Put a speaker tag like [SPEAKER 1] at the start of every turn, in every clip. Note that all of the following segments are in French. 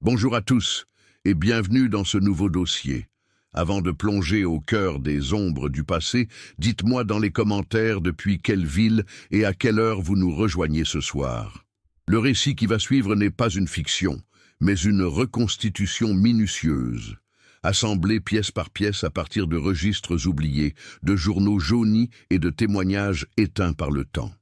[SPEAKER 1] Bonjour à tous et bienvenue dans ce nouveau dossier. Avant de plonger au cœur des ombres du passé, dites-moi dans les commentaires depuis quelle ville et à quelle heure vous nous rejoignez ce soir. Le récit qui va suivre n'est pas une fiction, mais une reconstitution minutieuse, assemblée pièce par pièce à partir de registres oubliés, de journaux jaunis et de témoignages éteints par le temps.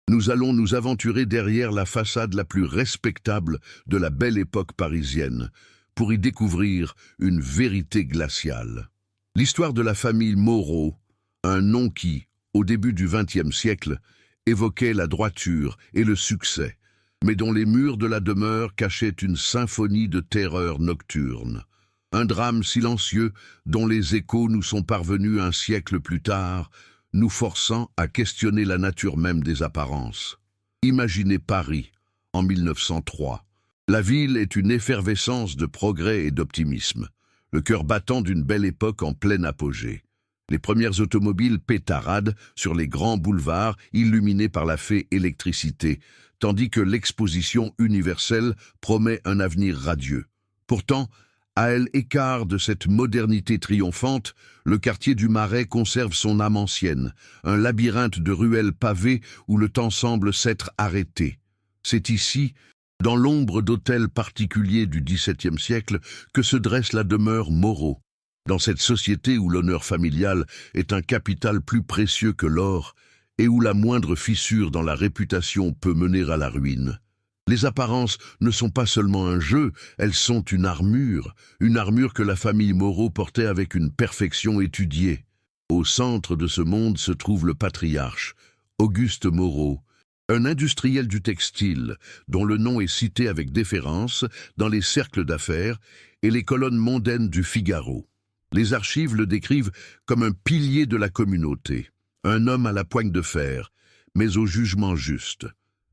[SPEAKER 1] Nous allons nous aventurer derrière la façade la plus respectable de la belle époque parisienne, pour y découvrir une vérité glaciale. L'histoire de la famille Moreau, un nom qui, au début du XXe siècle, évoquait la droiture et le succès, mais dont les murs de la demeure cachaient une symphonie de terreur nocturne. Un drame silencieux dont les échos nous sont parvenus un siècle plus tard, nous forçant à questionner la nature même des apparences. Imaginez Paris, en 1903. La ville est une effervescence de progrès et d'optimisme, le cœur battant d'une belle époque en plein apogée. Les premières automobiles pétaradent sur les grands boulevards illuminés par la fée électricité, tandis que l'exposition universelle promet un avenir radieux. Pourtant, à l'écart de cette modernité triomphante, le quartier du Marais conserve son âme ancienne, un labyrinthe de ruelles pavées où le temps semble s'être arrêté. C'est ici, dans l'ombre d'hôtels particuliers du XVIIe siècle, que se dresse la demeure Moreau. Dans cette société où l'honneur familial est un capital plus précieux que l'or et où la moindre fissure dans la réputation peut mener à la ruine. Les apparences ne sont pas seulement un jeu, elles sont une armure que la famille Moreau portait avec une perfection étudiée. Au centre de ce monde se trouve le patriarche, Auguste Moreau, un industriel du textile, dont le nom est cité avec déférence dans les cercles d'affaires et les colonnes mondaines du Figaro. Les archives le décrivent comme un pilier de la communauté, un homme à la poigne de fer, mais au jugement juste.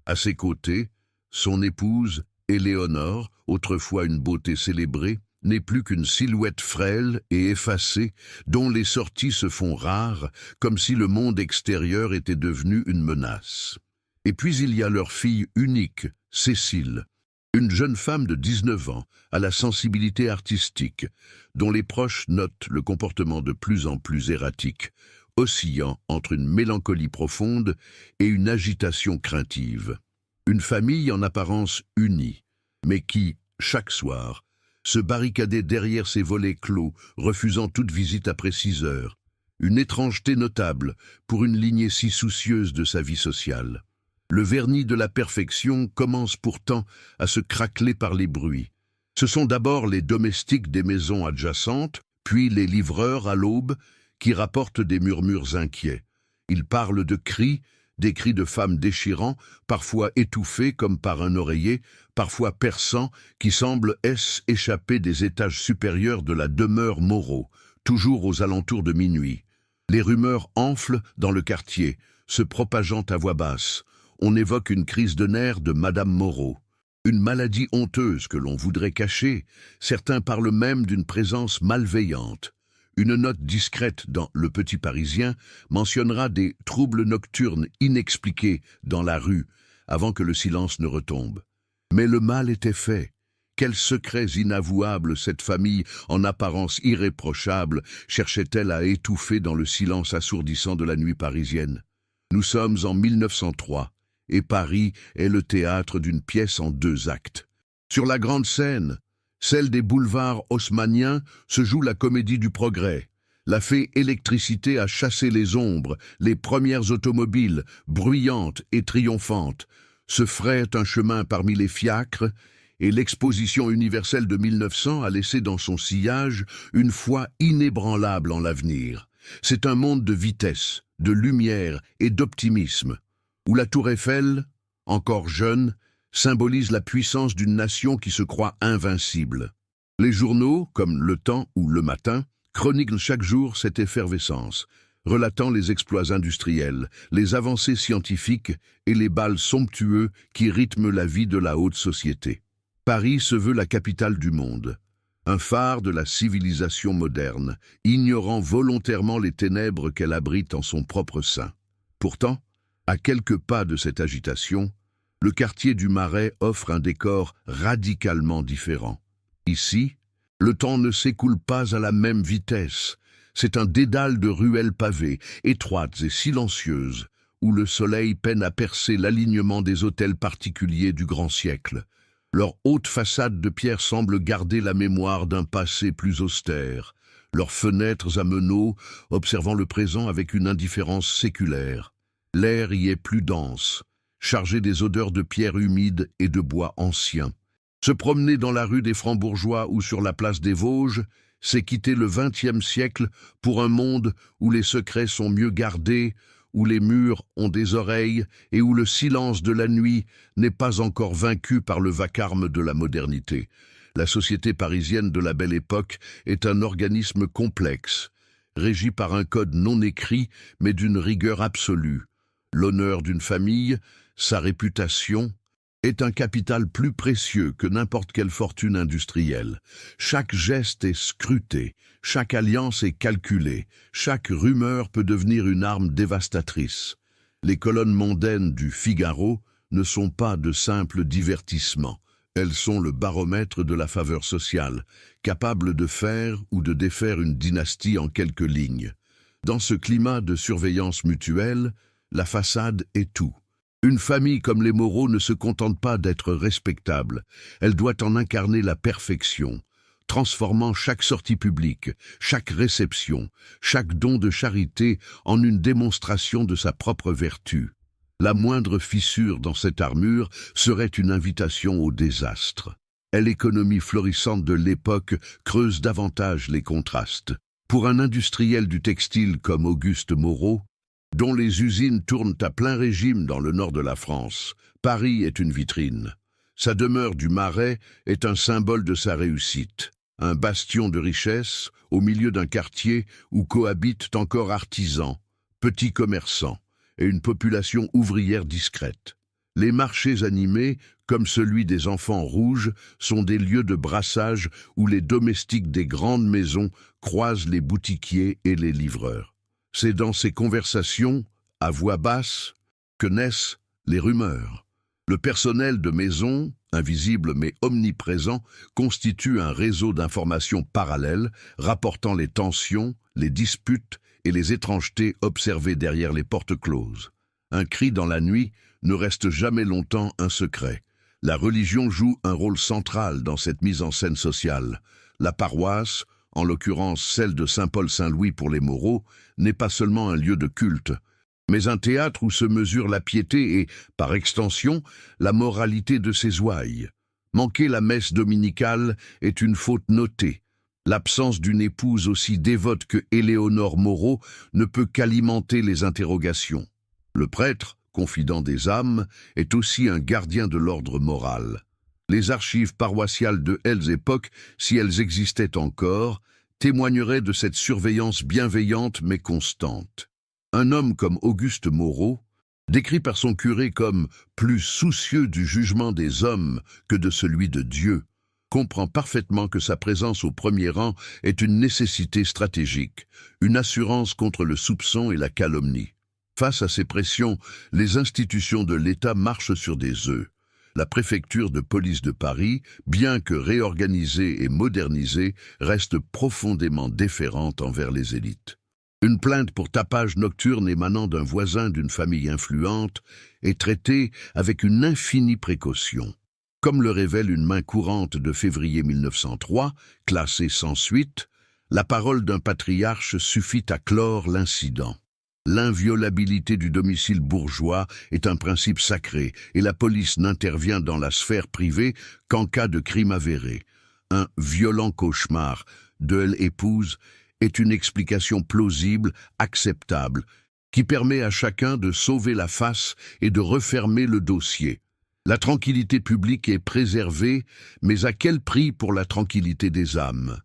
[SPEAKER 1] À ses côtés, son épouse, Éléonore, autrefois une beauté célébrée, n'est plus qu'une silhouette frêle et effacée, dont les sorties se font rares, comme si le monde extérieur était devenu une menace. Et puis il y a leur fille unique, Cécile, une jeune femme de 19 ans, à la sensibilité artistique, dont les proches notent le comportement de plus en plus erratique, oscillant entre une mélancolie profonde et une agitation craintive. Une famille en apparence unie, mais qui, chaque soir, se barricadait derrière ses volets clos, refusant toute visite après 6 heures. Une étrangeté notable pour une lignée si soucieuse de sa vie sociale. Le vernis de la perfection commence pourtant à se craqueler par les bruits. Ce sont d'abord les domestiques des maisons adjacentes, puis les livreurs à l'aube, qui rapportent des murmures inquiets. Ils parlent de cris, des cris de femmes déchirants, parfois étouffés comme par un oreiller, parfois perçants, qui semblent échapper des étages supérieurs de la demeure Moreau, toujours aux alentours de minuit. Les rumeurs enflent dans le quartier, se propageant à voix basse. On évoque une crise de nerfs de Madame Moreau, une maladie honteuse que l'on voudrait cacher. Certains parlent même d'une présence malveillante. Une note discrète dans Le Petit Parisien mentionnera des troubles nocturnes inexpliqués dans la rue, avant que le silence ne retombe. Mais le mal était fait. Quels secrets inavouables cette famille, en apparence irréprochable, cherchait-elle à étouffer dans le silence assourdissant de la nuit parisienne? Nous sommes en 1903, et Paris est le théâtre d'une pièce en 2 actes. Sur la grande scène, celle des boulevards haussmanniens, se joue la comédie du progrès. La fée électricité a chassé les ombres, les premières automobiles, bruyantes et triomphantes, se fraient un chemin parmi les fiacres, et l'exposition universelle de 1900 a laissé dans son sillage une foi inébranlable en l'avenir. C'est un monde de vitesse, de lumière et d'optimisme, où la tour Eiffel, encore jeune, symbolise la puissance d'une nation qui se croit invincible. Les journaux, comme Le Temps ou Le Matin, chroniquent chaque jour cette effervescence, relatant les exploits industriels, les avancées scientifiques et les bals somptueux qui rythment la vie de la haute société. Paris se veut la capitale du monde, un phare de la civilisation moderne, ignorant volontairement les ténèbres qu'elle abrite en son propre sein. Pourtant, à quelques pas de cette agitation, le quartier du Marais offre un décor radicalement différent. Ici, le temps ne s'écoule pas à la même vitesse. C'est un dédale de ruelles pavées, étroites et silencieuses, où le soleil peine à percer l'alignement des hôtels particuliers du grand siècle. Leurs hautes façades de pierre semblent garder la mémoire d'un passé plus austère, leurs fenêtres à meneaux observant le présent avec une indifférence séculaire. L'air y est plus dense, chargé des odeurs de pierre humide et de bois ancien. Se promener dans la rue des Francs-Bourgeois ou sur la place des Vosges, c'est quitter le XXe siècle pour un monde où les secrets sont mieux gardés, où les murs ont des oreilles et où le silence de la nuit n'est pas encore vaincu par le vacarme de la modernité. La société parisienne de la Belle Époque est un organisme complexe, régi par un code non écrit mais d'une rigueur absolue. L'honneur d'une famille, sa réputation, est un capital plus précieux que n'importe quelle fortune industrielle. Chaque geste est scruté, chaque alliance est calculée, chaque rumeur peut devenir une arme dévastatrice. Les colonnes mondaines du Figaro ne sont pas de simples divertissements. Elles sont le baromètre de la faveur sociale, capable de faire ou de défaire une dynastie en quelques lignes. Dans ce climat de surveillance mutuelle, la façade est tout. Une famille comme les Moreau ne se contente pas d'être respectable, elle doit en incarner la perfection, transformant chaque sortie publique, chaque réception, chaque don de charité en une démonstration de sa propre vertu. La moindre fissure dans cette armure serait une invitation au désastre. L'économie florissante de l'époque creuse davantage les contrastes. Pour un industriel du textile comme Auguste Moreau, dont les usines tournent à plein régime dans le nord de la France, Paris est une vitrine. Sa demeure du Marais est un symbole de sa réussite, un bastion de richesse au milieu d'un quartier où cohabitent encore artisans, petits commerçants et une population ouvrière discrète. Les marchés animés, comme celui des Enfants Rouges, sont des lieux de brassage où les domestiques des grandes maisons croisent les boutiquiers et les livreurs. C'est dans ces conversations, à voix basse, que naissent les rumeurs. Le personnel de maison, invisible mais omniprésent, constitue un réseau d'informations parallèles, rapportant les tensions, les disputes et les étrangetés observées derrière les portes closes. Un cri dans la nuit ne reste jamais longtemps un secret. La religion joue un rôle central dans cette mise en scène sociale. La paroisse, en l'occurrence celle de Saint-Paul-Saint-Louis pour les Moreau, n'est pas seulement un lieu de culte, mais un théâtre où se mesure la piété et, par extension, la moralité de ses ouailles. Manquer la messe dominicale est une faute notée. L'absence d'une épouse aussi dévote que Éléonore Moreau ne peut qu'alimenter les interrogations. Le prêtre, confident des âmes, est aussi un gardien de l'ordre moral. Les archives paroissiales de Helles époque, si elles existaient encore, témoigneraient de cette surveillance bienveillante mais constante. Un homme comme Auguste Moreau, décrit par son curé comme plus soucieux du jugement des hommes que de celui de Dieu, comprend parfaitement que sa présence au premier rang est une nécessité stratégique, une assurance contre le soupçon et la calomnie. Face à ces pressions, les institutions de l'État marchent sur des œufs. La préfecture de police de Paris, bien que réorganisée et modernisée, reste profondément déférente envers les élites. Une plainte pour tapage nocturne émanant d'un voisin d'une famille influente est traitée avec une infinie précaution. Comme le révèle une main courante de février 1903, classée sans suite, la parole d'un patriarche suffit à clore l'incident. L'inviolabilité du domicile bourgeois est un principe sacré et la police n'intervient dans la sphère privée qu'en cas de crime avéré. Un violent cauchemar de l'épouse est une explication plausible, acceptable, qui permet à chacun de sauver la face et de refermer le dossier. La tranquillité publique est préservée, mais à quel prix pour la tranquillité des âmes?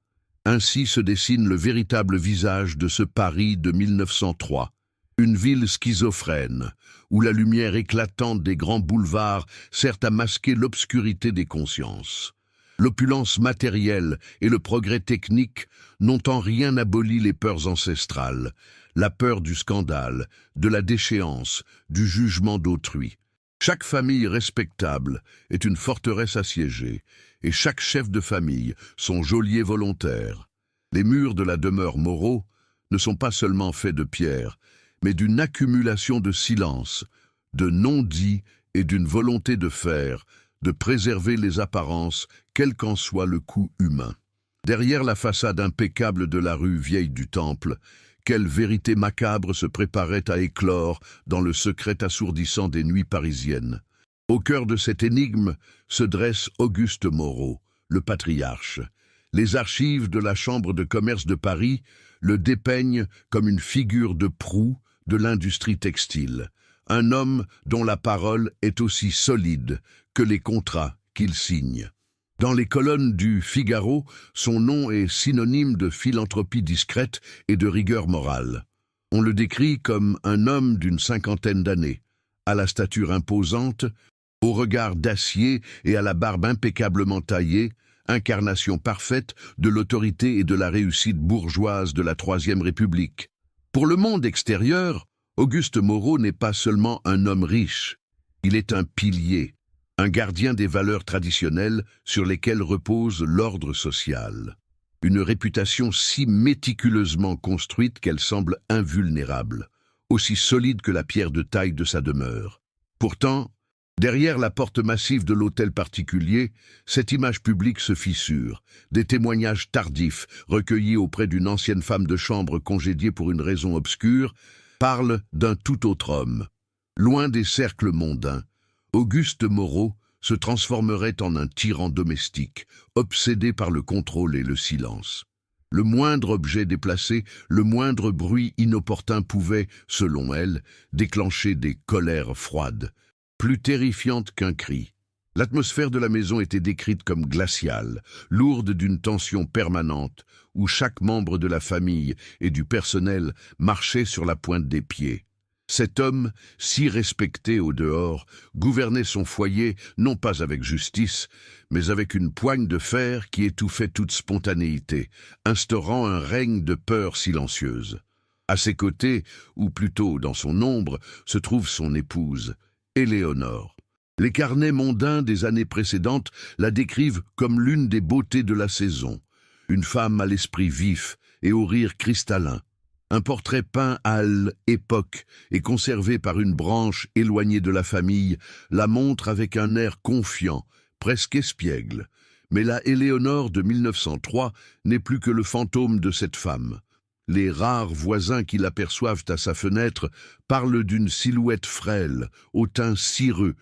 [SPEAKER 1] Ainsi se dessine le véritable visage de ce Paris de 1903. Une ville schizophrène, où la lumière éclatante des grands boulevards sert à masquer l'obscurité des consciences. L'opulence matérielle et le progrès technique n'ont en rien aboli les peurs ancestrales, la peur du scandale, de la déchéance, du jugement d'autrui. Chaque famille respectable est une forteresse assiégée, et chaque chef de famille son geôlier volontaire. Les murs de la demeure Moreau ne sont pas seulement faits de pierre, mais d'une accumulation de silence, de non-dits et d'une volonté de faire, de préserver les apparences, quel qu'en soit le coût humain. Derrière la façade impeccable de la rue Vieille du Temple, quelle vérité macabre se préparait à éclore dans le secret assourdissant des nuits parisiennes. Au cœur de cette énigme se dresse Auguste Moreau, le patriarche. Les archives de la Chambre de commerce de Paris le dépeignent comme une figure de proue de l'industrie textile, un homme dont la parole est aussi solide que les contrats qu'il signe. Dans les colonnes du Figaro, son nom est synonyme de philanthropie discrète et de rigueur morale. On le décrit comme un homme d'une cinquantaine d'années, à la stature imposante, au regard d'acier et à la barbe impeccablement taillée, incarnation parfaite de l'autorité et de la réussite bourgeoise de la Troisième République. Pour le monde extérieur, Auguste Moreau n'est pas seulement un homme riche, il est un pilier, un gardien des valeurs traditionnelles sur lesquelles repose l'ordre social. Une réputation si méticuleusement construite qu'elle semble invulnérable, aussi solide que la pierre de taille de sa demeure. Pourtant, derrière la porte massive de l'hôtel particulier, cette image publique se fissure. Des témoignages tardifs, recueillis auprès d'une ancienne femme de chambre congédiée pour une raison obscure, parlent d'un tout autre homme. Loin des cercles mondains, Auguste Moreau se transformerait en un tyran domestique, obsédé par le contrôle et le silence. Le moindre objet déplacé, le moindre bruit inopportun pouvait, selon elle, déclencher des colères froides, plus terrifiantes qu'un cri. L'atmosphère de la maison était décrite comme glaciale, lourde d'une tension permanente, où chaque membre de la famille et du personnel marchait sur la pointe des pieds. Cet homme, si respecté au dehors, gouvernait son foyer non pas avec justice, mais avec une poigne de fer qui étouffait toute spontanéité, instaurant un règne de peur silencieuse. À ses côtés, ou plutôt dans son ombre, se trouve son épouse, Éléonore. Les carnets mondains des années précédentes la décrivent comme l'une des beautés de la saison, une femme à l'esprit vif et au rire cristallin. Un portrait peint à l'époque et conservé par une branche éloignée de la famille la montre avec un air confiant, presque espiègle. Mais la Éléonore de 1903 n'est plus que le fantôme de cette femme. Les rares voisins qui l'aperçoivent à sa fenêtre parlent d'une silhouette frêle, au teint cireux,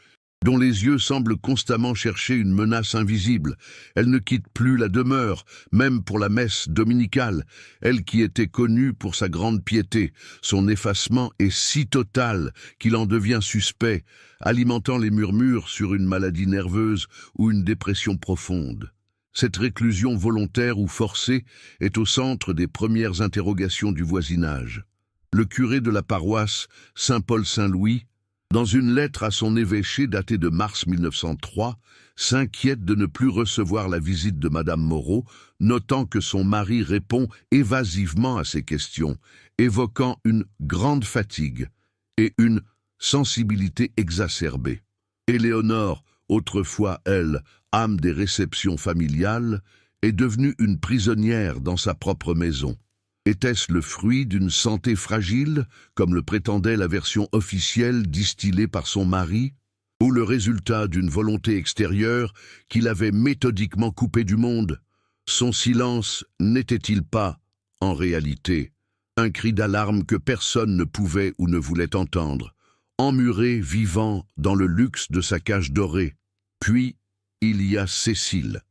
[SPEAKER 1] dont les yeux semblent constamment chercher une menace invisible. Elle ne quitte plus la demeure, même pour la messe dominicale, elle qui était connue pour sa grande piété. Son effacement est si total qu'il en devient suspect, alimentant les murmures sur une maladie nerveuse ou une dépression profonde. Cette réclusion volontaire ou forcée est au centre des premières interrogations du voisinage. Le curé de la paroisse Saint-Paul-Saint-Louis, dans une lettre à son évêché datée de mars 1903, s'inquiète de ne plus recevoir la visite de Madame Moreau, notant que son mari répond évasivement à ses questions, évoquant une grande fatigue et une sensibilité exacerbée. Éléonore, autrefois, elle, âme des réceptions familiales, est devenue une prisonnière dans sa propre maison. Était-ce le fruit d'une santé fragile, comme le prétendait la version officielle distillée par son mari, ou le résultat d'une volonté extérieure qui l'avait méthodiquement coupée du monde? Son silence n'était-il pas, en réalité, un cri d'alarme que personne ne pouvait ou ne voulait entendre, emmuré vivant dans le luxe de sa cage dorée? Puis, il y a Cécile,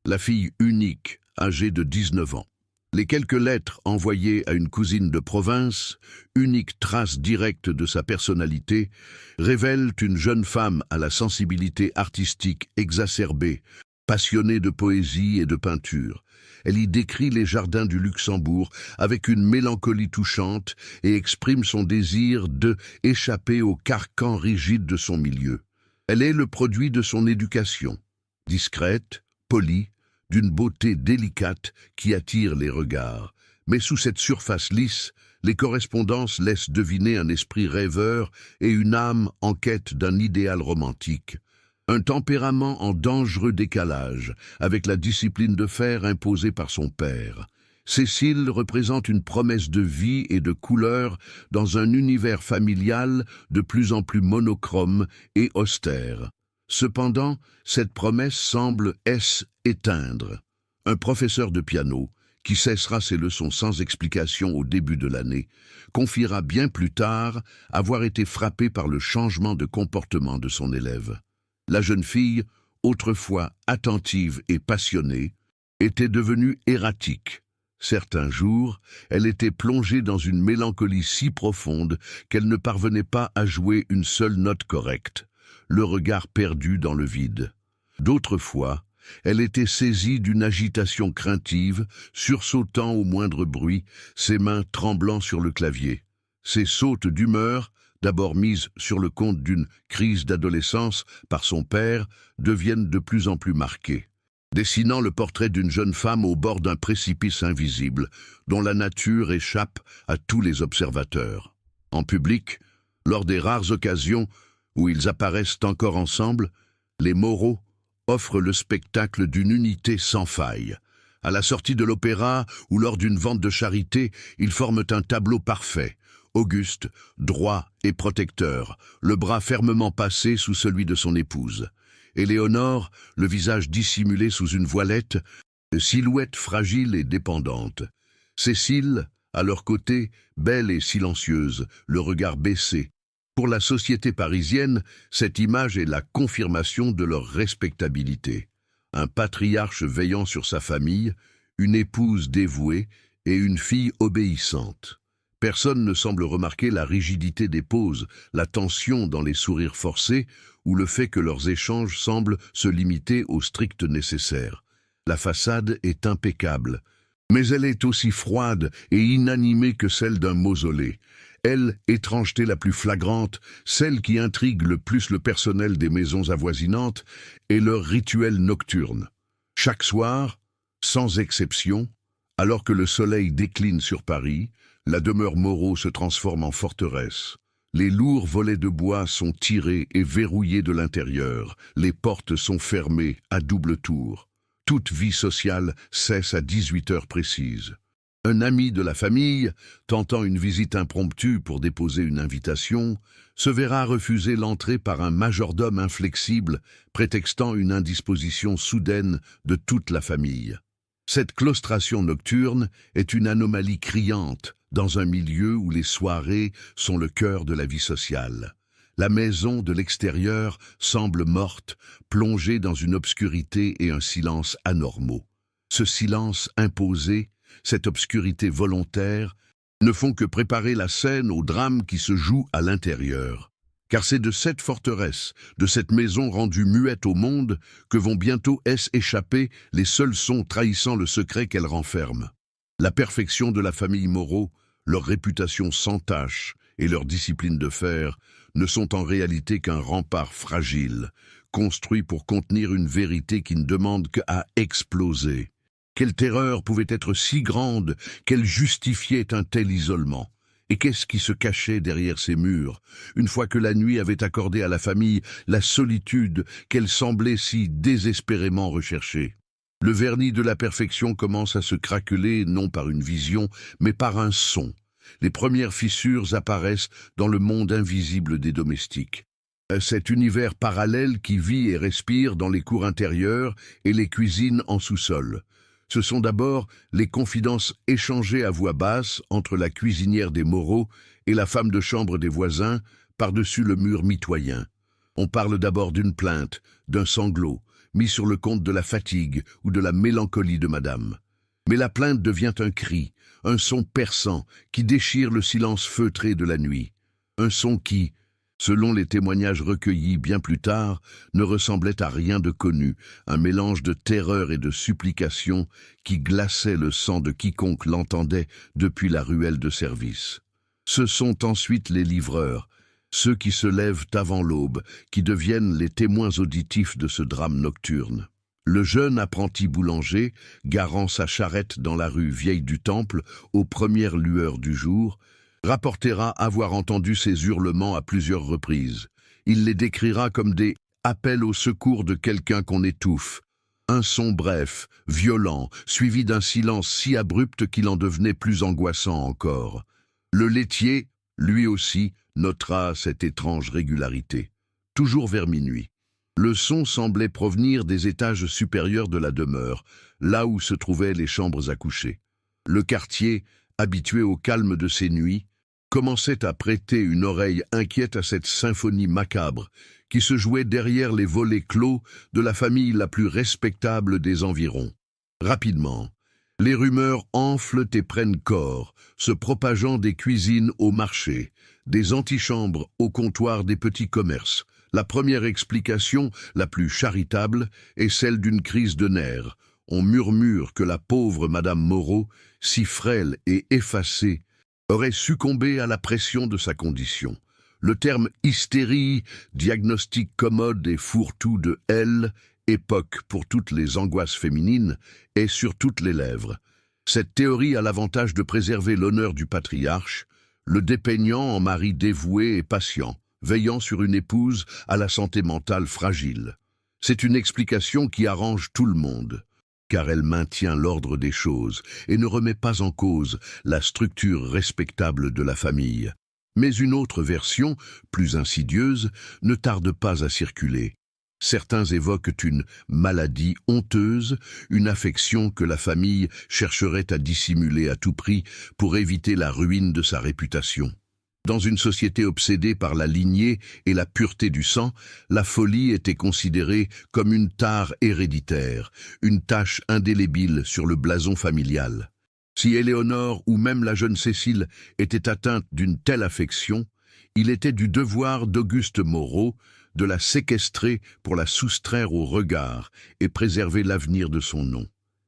[SPEAKER 1] la fille unique, âgée de 19 ans. Les quelques lettres envoyées à une cousine de province, unique trace directe de sa personnalité, révèlent une jeune femme à la sensibilité artistique exacerbée, passionnée de poésie et de peinture. Elle y décrit les jardins du Luxembourg avec une mélancolie touchante et exprime son désir de échapper au carcan rigide de son milieu. Elle est le produit de son éducation, discrète, polie, d'une beauté délicate qui attire les regards, Mais sous cette surface lisse, les correspondances laissent deviner un esprit rêveur et une âme en quête d'un idéal romantique. Un tempérament en dangereux décalage avec la discipline de fer imposée par son père. Cécile représente une promesse de vie et de couleur dans un univers familial de plus en plus monochrome et austère. Cependant, cette promesse semble éteindre. Un professeur de piano, qui cessera ses leçons sans explication au début de l'année, confiera bien plus tard avoir été frappé par le changement de comportement de son élève. La jeune fille, autrefois attentive et passionnée, était devenue erratique. Certains jours, elle était plongée dans une mélancolie si profonde qu'elle ne parvenait pas à jouer une seule note correcte, le regard perdu dans le vide. D'autres fois, elle était saisie d'une agitation craintive, sursautant au moindre bruit, ses mains tremblant sur le clavier. Ces sautes d'humeur, d'abord mises sur le compte d'une crise d'adolescence par son père, deviennent de plus en plus marquées, dessinant le portrait d'une jeune femme au bord d'un précipice invisible, dont la nature échappe à tous les observateurs. En public, lors des rares occasions où ils apparaissent encore ensemble, les Moreau offrent le spectacle d'une unité sans faille. À la sortie de l'opéra ou lors d'une vente de charité, ils forment un tableau parfait. Auguste, droit et protecteur, le bras fermement passé sous celui de son épouse. Éléonore, le visage dissimulé sous une voilette, silhouette fragile et dépendante. Cécile, à leur côté, belle et silencieuse, le regard baissé. Pour la société parisienne, cette image est la confirmation de leur respectabilité. Un patriarche veillant sur sa famille, une épouse dévouée et une fille obéissante. Personne ne semble remarquer la rigidité des poses, la tension dans les sourires forcés ou le fait que leurs échanges semblent se limiter au strict nécessaire. La façade est impeccable, mais elle est aussi froide et inanimée que celle d'un mausolée. Elle, étrangeté la plus flagrante, celle qui intrigue le plus le personnel des maisons avoisinantes, est leur rituel nocturne. Chaque soir, sans exception, alors que le soleil décline sur Paris, la demeure Moreau se transforme en forteresse. Les lourds volets de bois sont tirés et verrouillés de l'intérieur, les portes sont fermées à double tour. Toute vie sociale cesse à 18 heures précises. Un ami de la famille, tentant une visite impromptue pour déposer une invitation, se verra refuser l'entrée par un majordome inflexible, prétextant une indisposition soudaine de toute la famille. Cette claustration nocturne est une anomalie criante dans un milieu où les soirées sont le cœur de la vie sociale. La maison de l'extérieur semble morte, plongée dans une obscurité et un silence anormaux. Ce silence imposé, cette obscurité volontaire, ne font que préparer la scène au drame qui se joue à l'intérieur. Car c'est de cette forteresse, de cette maison rendue muette au monde, que vont bientôt échapper les seuls sons trahissant le secret qu'elle renferme. La perfection de la famille Moreau, leur réputation sans tache et leur discipline de fer ne sont en réalité qu'un rempart fragile, construit pour contenir une vérité qui ne demande qu'à exploser. Quelle terreur pouvait être si grande qu'elle justifiait un tel isolement? Et qu'est-ce qui se cachait derrière ces murs, une fois que la nuit avait accordé à la famille la solitude qu'elle semblait si désespérément rechercher? Le vernis de la perfection commence à se craqueler non par une vision, mais par un son. Les premières fissures apparaissent dans le monde invisible des domestiques. Cet univers parallèle qui vit et respire dans les cours intérieures et les cuisines en sous-sol. Ce sont d'abord les confidences échangées à voix basse entre la cuisinière des Moreau et la femme de chambre des voisins par-dessus le mur mitoyen. On parle d'abord d'une plainte, d'un sanglot, mis sur le compte de la fatigue ou de la mélancolie de madame. Mais la plainte devient un cri, un son perçant qui déchire le silence feutré de la nuit. Un son qui, selon les témoignages recueillis bien plus tard, ne ressemblait à rien de connu, un mélange de terreur et de supplication qui glaçait le sang de quiconque l'entendait depuis la ruelle de service. Ce sont ensuite les livreurs, ceux qui se lèvent avant l'aube, qui deviennent les témoins auditifs de ce drame nocturne. Le jeune apprenti boulanger, garant sa charrette dans la rue Vieille du Temple aux premières lueurs du jour, rapportera avoir entendu ces hurlements à plusieurs reprises. Il les décrira comme des appels au secours de quelqu'un qu'on étouffe. Un son bref, violent, suivi d'un silence si abrupt qu'il en devenait plus angoissant encore. Le laitier, lui aussi, notera cette étrange régularité. Toujours vers minuit. Le son semblait provenir des étages supérieurs de la demeure, là où se trouvaient les chambres à coucher. Le quartier, habitué au calme de ces nuits, commençait à prêter une oreille inquiète à cette symphonie macabre qui se jouait derrière les volets clos de la famille la plus respectable des environs. Rapidement, les rumeurs enflent et prennent corps, se propageant des cuisines au marché, des antichambres au comptoir des petits commerces. La première explication, la plus charitable, est celle d'une crise de nerfs. On murmure que la pauvre Madame Moreau, si frêle et effacée, aurait succombé à la pression de sa condition. Le terme hystérie, diagnostic commode et fourre-tout de L, époque pour toutes les angoisses féminines, est sur toutes les lèvres. Cette théorie a l'avantage de préserver l'honneur du patriarche, le dépeignant en mari dévoué et patient, veillant sur une épouse à la santé mentale fragile. C'est une explication qui arrange tout le monde, car elle maintient l'ordre des choses et ne remet pas en cause la structure respectable de la famille. Mais une autre version, plus insidieuse, ne tarde pas à circuler. Certains évoquent une maladie honteuse, une affection que la famille chercherait à dissimuler à tout prix pour éviter la ruine de sa réputation. Dans une société obsédée par la lignée et la pureté du sang, la folie était considérée comme une tare héréditaire, une tache indélébile sur le blason familial. Si Éléonore ou même la jeune Cécile étaient atteintes d'une telle affection, il était du devoir d'Auguste Moreau de la séquestrer pour la soustraire au regard et préserver l'avenir de son nom.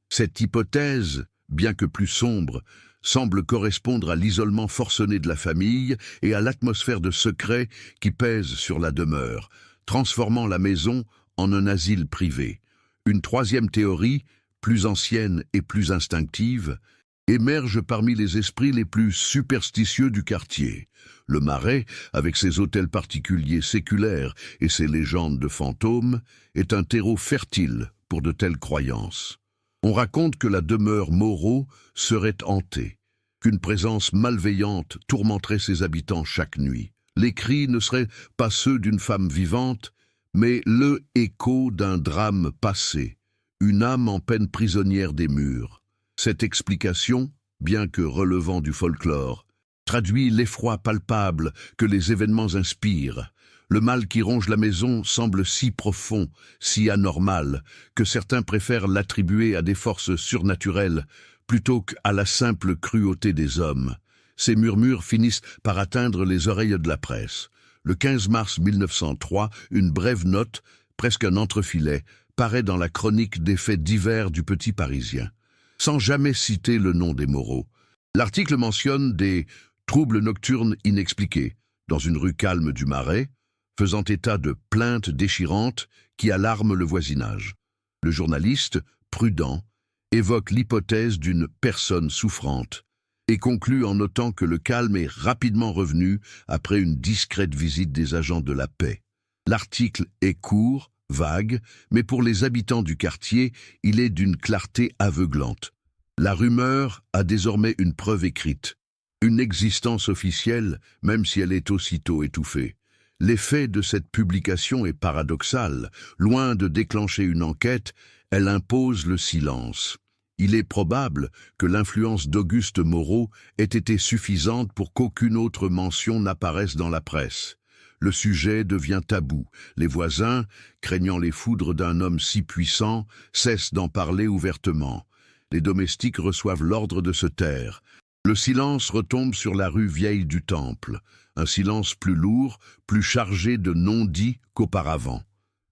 [SPEAKER 1] Cette hypothèse, bien que plus sombre, semble correspondre à l'isolement forcené de la famille et à l'atmosphère de secret qui pèse sur la demeure, transformant la maison en un asile privé. Une troisième théorie, plus ancienne et plus instinctive, émerge parmi les esprits les plus superstitieux du quartier. Le Marais, avec ses hôtels particuliers séculaires et ses légendes de fantômes, est un terreau fertile pour de telles croyances. On raconte que la demeure Moreau serait hantée, qu'une présence malveillante tourmenterait ses habitants chaque nuit. Les cris ne seraient pas ceux d'une femme vivante, mais le écho d'un drame passé, une âme en peine prisonnière des murs. Cette explication, bien que relevant du folklore, traduit l'effroi palpable que les événements inspirent. Le mal qui ronge la maison semble si profond, si anormal, que certains préfèrent l'attribuer à des forces surnaturelles plutôt qu'à la simple cruauté des hommes. Ces murmures finissent par atteindre les oreilles de la presse. Le 15 mars 1903, une brève note, presque un entrefilet, paraît dans la chronique des faits divers du Petit Parisien, sans jamais citer le nom des Moreau. L'article mentionne des troubles nocturnes inexpliqués dans une rue calme du Marais, faisant état de plaintes déchirantes qui alarment le voisinage. Le journaliste, prudent, évoque l'hypothèse d'une personne souffrante et conclut en notant que le calme est rapidement revenu après une discrète visite des agents de la paix. L'article est court, vague, mais pour les habitants du quartier, il est d'une clarté aveuglante. La rumeur a désormais une preuve écrite, une existence officielle, même si elle est aussitôt étouffée. L'effet de cette publication est paradoxal. Loin de déclencher une enquête, elle impose le silence. Il est probable que l'influence d'Auguste Moreau ait été suffisante pour qu'aucune autre mention n'apparaisse dans la presse. Le sujet devient tabou. Les voisins, craignant les foudres d'un homme si puissant, cessent d'en parler ouvertement. Les domestiques reçoivent l'ordre de se taire. Le silence retombe sur la rue Vieille du Temple, un silence plus lourd, plus chargé de non-dits qu'auparavant.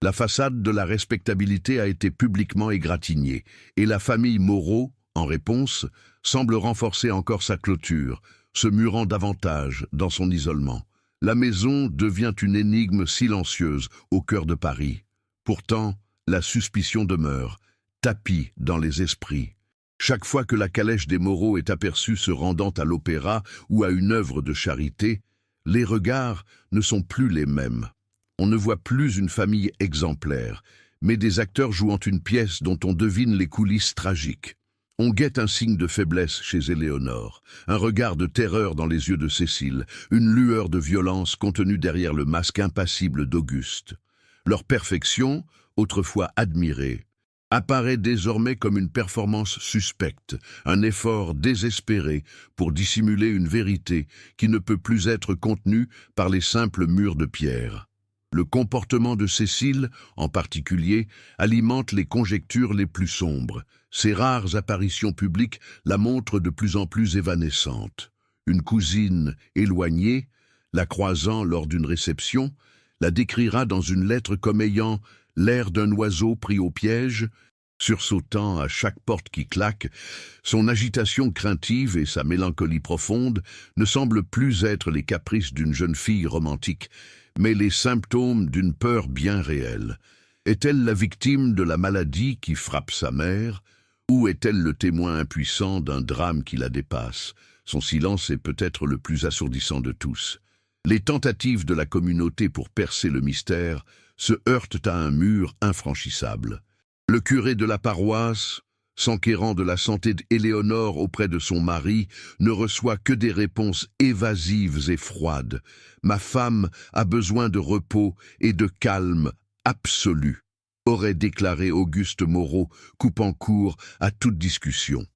[SPEAKER 1] La façade de la respectabilité a été publiquement égratignée, et la famille Moreau, en réponse, semble renforcer encore sa clôture, se murant davantage dans son isolement. La maison devient une énigme silencieuse au cœur de Paris. Pourtant, la suspicion demeure, tapie dans les esprits. Chaque fois que la calèche des Moreau est aperçue se rendant à l'opéra ou à une œuvre de charité, les regards ne sont plus les mêmes. On ne voit plus une famille exemplaire, mais des acteurs jouant une pièce dont on devine les coulisses tragiques. On guette un signe de faiblesse chez Éléonore, un regard de terreur dans les yeux de Cécile, une lueur de violence contenue derrière le masque impassible d'Auguste. Leur perfection, autrefois admirée, apparaît désormais comme une performance suspecte, un effort désespéré pour dissimuler une vérité qui ne peut plus être contenue par les simples murs de pierre. Le comportement de Cécile, en particulier, alimente les conjectures les plus sombres. Ses rares apparitions publiques la montrent de plus en plus évanescente. Une cousine éloignée, la croisant lors d'une réception, la décrira dans une lettre comme ayant l'air d'un oiseau pris au piège, sursautant à chaque porte qui claque. Son agitation craintive et sa mélancolie profonde ne semblent plus être les caprices d'une jeune fille romantique, mais les symptômes d'une peur bien réelle. Est-elle la victime de la maladie qui frappe sa mère, ou est-elle le témoin impuissant d'un drame qui la dépasse? Son silence est peut-être le plus assourdissant de tous. Les tentatives de la communauté pour percer le mystère se heurtent à un mur infranchissable. Le curé de la paroisse, s'enquérant de la santé d'Éléonore auprès de son mari, ne reçoit que des réponses évasives et froides. « Ma femme a besoin de repos et de calme absolu », aurait déclaré Auguste Moreau, coupant court à toute discussion.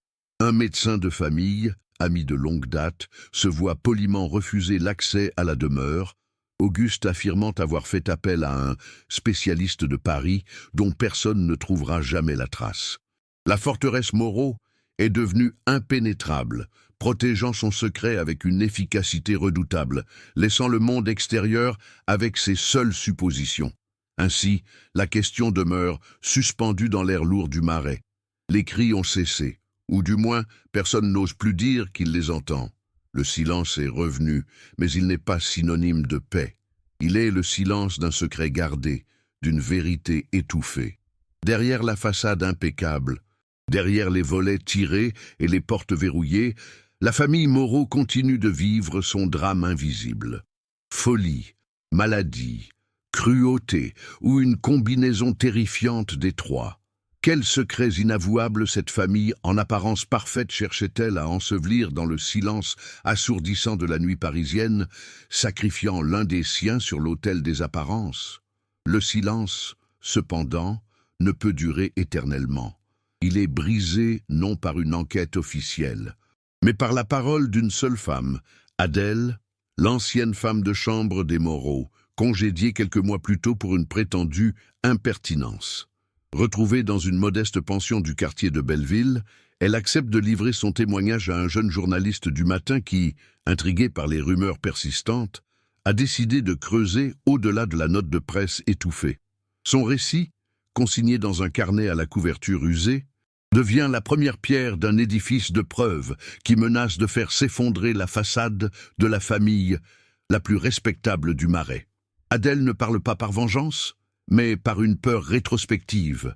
[SPEAKER 1] Un médecin de famille, ami de longue date, se voit poliment refuser l'accès à la demeure, Auguste affirmant avoir fait appel à un spécialiste de Paris dont personne ne trouvera jamais la trace. La forteresse Moreau est devenue impénétrable, protégeant son secret avec une efficacité redoutable, laissant le monde extérieur avec ses seules suppositions. Ainsi, la question demeure suspendue dans l'air lourd du Marais. Les cris ont cessé, ou du moins, personne n'ose plus dire qu'il les entend. Le silence est revenu, mais il n'est pas synonyme de paix. Il est le silence d'un secret gardé, d'une vérité étouffée. Derrière la façade impeccable, derrière les volets tirés et les portes verrouillées, la famille Moreau continue de vivre son drame invisible. Folie, maladie, cruauté ou une combinaison terrifiante des trois. Quels secrets inavouables cette famille, en apparence parfaite, cherchait-elle à ensevelir dans le silence assourdissant de la nuit parisienne, sacrifiant l'un des siens sur l'autel des apparences? Le silence, cependant, ne peut durer éternellement. Il est brisé non par une enquête officielle, mais par la parole d'une seule femme, Adèle, l'ancienne femme de chambre des Moreau, congédiée quelques mois plus tôt pour une prétendue impertinence. Retrouvée dans une modeste pension du quartier de Belleville, elle accepte de livrer son témoignage à un jeune journaliste du Matin qui, intrigué par les rumeurs persistantes, a décidé de creuser au-delà de la note de presse étouffée. Son récit, consigné dans un carnet à la couverture usée, devient la première pierre d'un édifice de preuves qui menace de faire s'effondrer la façade de la famille la plus respectable du Marais. Adèle ne parle pas par vengeance, mais par une peur rétrospective,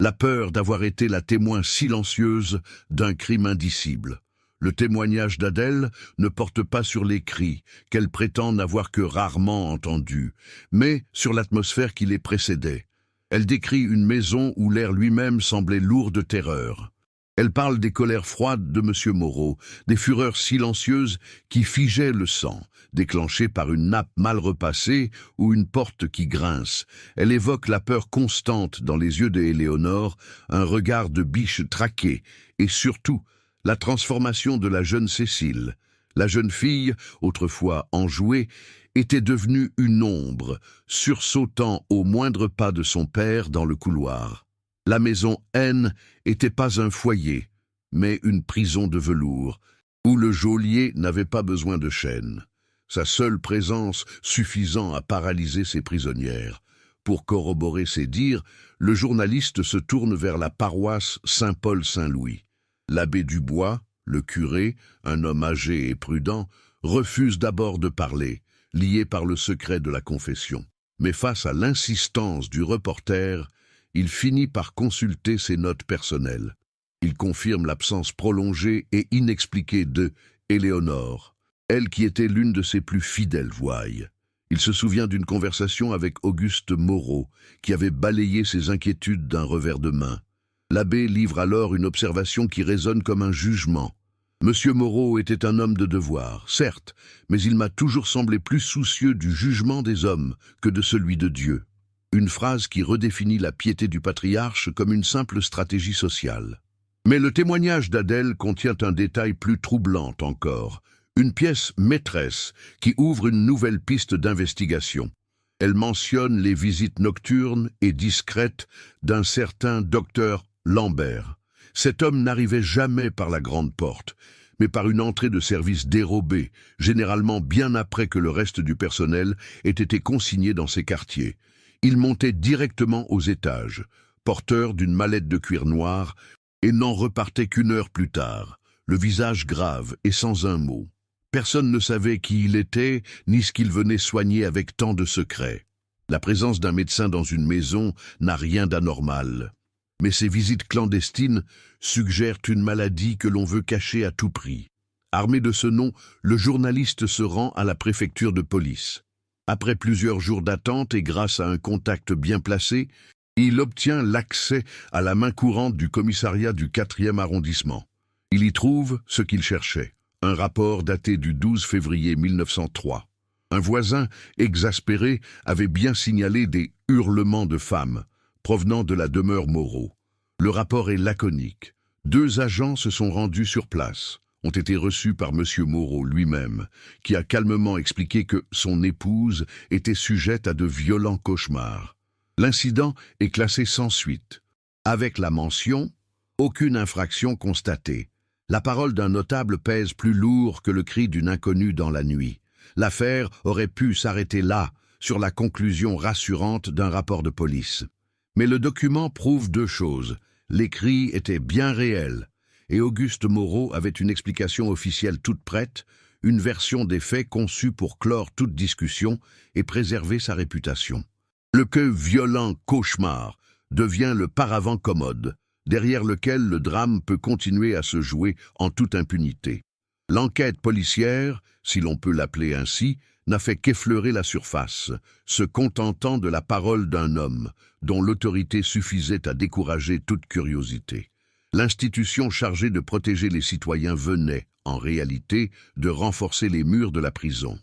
[SPEAKER 1] la peur d'avoir été la témoin silencieuse d'un crime indicible. Le témoignage d'Adèle ne porte pas sur les cris, qu'elle prétend n'avoir que rarement entendus, mais sur l'atmosphère qui les précédait. Elle décrit une maison où l'air lui-même semblait lourd de terreur. Elle parle des colères froides de M. Moreau, des fureurs silencieuses qui figeaient le sang, déclenchées par une nappe mal repassée ou une porte qui grince. Elle évoque la peur constante dans les yeux d'Éléonore, un regard de biche traquée, et surtout, la transformation de la jeune Cécile. La jeune fille, autrefois enjouée, était devenue une ombre, sursautant au moindre pas de son père dans le couloir. La maison N n'était pas un foyer, mais une prison de velours, où le geôlier n'avait pas besoin de chaînes. Sa seule présence suffisant à paralyser ses prisonnières. Pour corroborer ses dires, le journaliste se tourne vers la paroisse Saint-Paul-Saint-Louis. L'abbé Dubois, le curé, un homme âgé et prudent, refuse d'abord de parler, lié par le secret de la confession. Mais face à l'insistance du reporter, Il finit par consulter ses notes personnelles. Il confirme l'absence prolongée et inexpliquée de Éléonore, elle qui était l'une de ses plus fidèles ouailles. Il se souvient d'une conversation avec Auguste Moreau, qui avait balayé ses inquiétudes d'un revers de main. L'abbé livre alors une observation qui résonne comme un jugement. Monsieur Moreau était un homme de devoir, certes, mais il m'a toujours semblé plus soucieux du jugement des hommes que de celui de Dieu. Une phrase qui redéfinit la piété du patriarche comme une simple stratégie sociale. Mais le témoignage d'Adèle contient un détail plus troublant encore, une pièce maîtresse qui ouvre une nouvelle piste d'investigation. Elle mentionne les visites nocturnes et discrètes d'un certain docteur Lambert. Cet homme n'arrivait jamais par la grande porte, mais par une entrée de service dérobée, généralement bien après que le reste du personnel ait été consigné dans ces quartiers. Il montait directement aux étages, porteur d'une mallette de cuir noir, et n'en repartait qu'une heure plus tard, le visage grave et sans un mot. Personne ne savait qui il était, ni ce qu'il venait soigner avec tant de secrets. La présence d'un médecin dans une maison n'a rien d'anormal. Mais ces visites clandestines suggèrent une maladie que l'on veut cacher à tout prix. Armé de ce nom, le journaliste se rend à la préfecture de police. Après plusieurs jours d'attente et grâce à un contact bien placé, il obtient l'accès à la main courante du commissariat du 4e arrondissement. Il y trouve ce qu'il cherchait, un rapport daté du 12 février 1903. Un voisin, exaspéré, avait bien signalé des hurlements de femmes, provenant de la demeure Moreau. Le rapport est laconique. 2 agents se sont rendus sur place, ont été reçus par M. Moreau lui-même, qui a calmement expliqué que son épouse était sujette à de violents cauchemars. L'incident est classé sans suite, avec la mention « Aucune infraction constatée ». La parole d'un notable pèse plus lourd que le cri d'une inconnue dans la nuit. L'affaire aurait pu s'arrêter là, sur la conclusion rassurante d'un rapport de police. Mais le document prouve 2 choses. Les cris étaient bien réels, et Auguste Moreau avait une explication officielle toute prête, une version des faits conçue pour clore toute discussion et préserver sa réputation. Le que violent cauchemar devient le paravent commode, derrière lequel le drame peut continuer à se jouer en toute impunité. L'enquête policière, si l'on peut l'appeler ainsi, n'a fait qu'effleurer la surface, se contentant de la parole d'un homme, dont l'autorité suffisait à décourager toute curiosité. L'institution chargée de protéger les citoyens venait, en réalité, de renforcer les murs de la prison.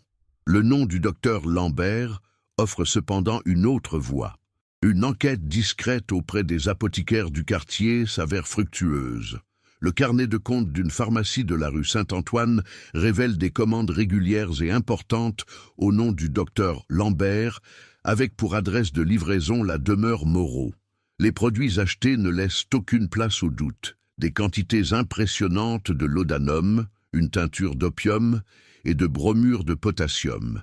[SPEAKER 1] Le nom du docteur Lambert offre cependant une autre voie. Une enquête discrète auprès des apothicaires du quartier s'avère fructueuse. Le carnet de compte d'une pharmacie de la rue Saint-Antoine révèle des commandes régulières et importantes au nom du docteur Lambert, avec pour adresse de livraison la demeure Moreau. Les produits achetés ne laissent aucune place au doute. Des quantités impressionnantes de laudanum, une teinture d'opium et de bromure de potassium.